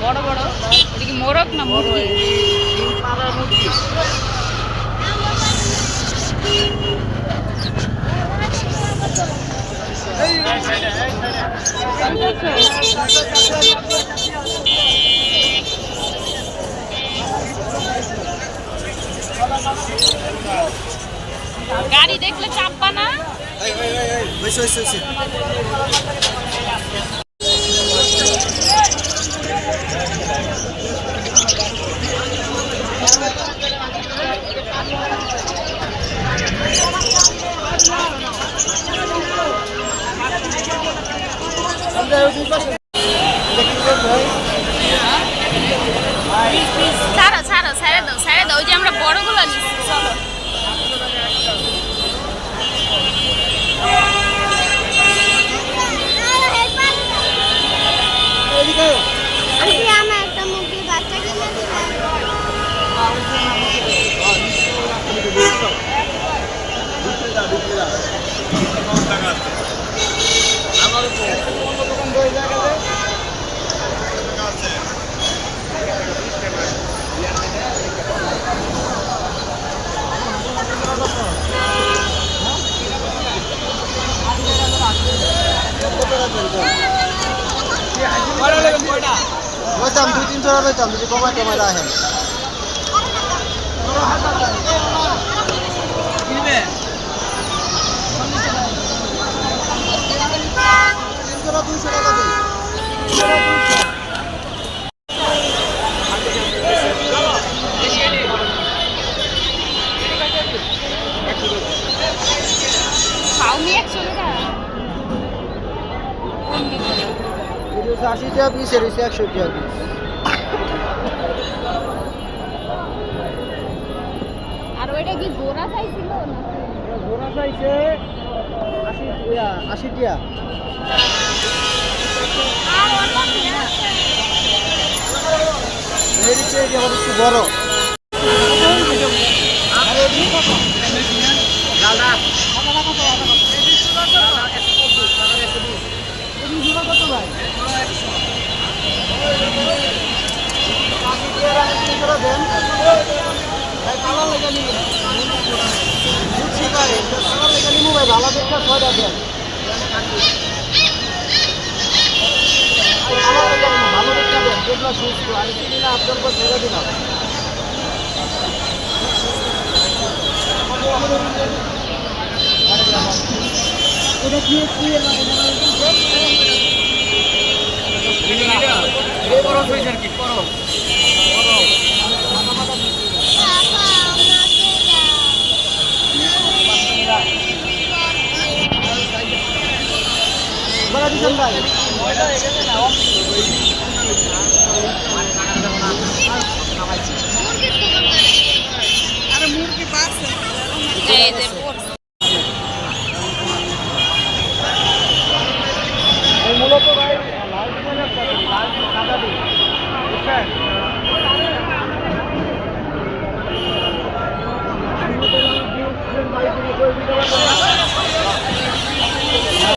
বড় বড় এটা কি মোরগ না মুরগি? গাড়ি দেখলে চাপবা না। ছাড়ো ছাড়ো ছেড়ে দাও ওই যে আমরা বড়গুলো নিচ্ছি চলো। দাম 2-300 টাকা দাম যদি কমায় কমায় রাখেন কিনবে 200 টাকা দেন খাওনি 100 টাকা 80 টাকা পিস এর 100 টাকা পিস আর ওইটা কি জোড়া চাইছিল না জোড়া চাইছে 80 টাকা আর অন্য কি এর চেয়ে যে একটু বড় আরে এই কত লালদা কত ভাই ভালো দেখে ছয়টা দেন ভালো দেখে দেন যেগুলো সুস্থ আর কিনি না আপনার পর ছেড়ে দিলাম এটা কি করো কি করো বড় দিন ভাই আরে মুরগি পাস এই যে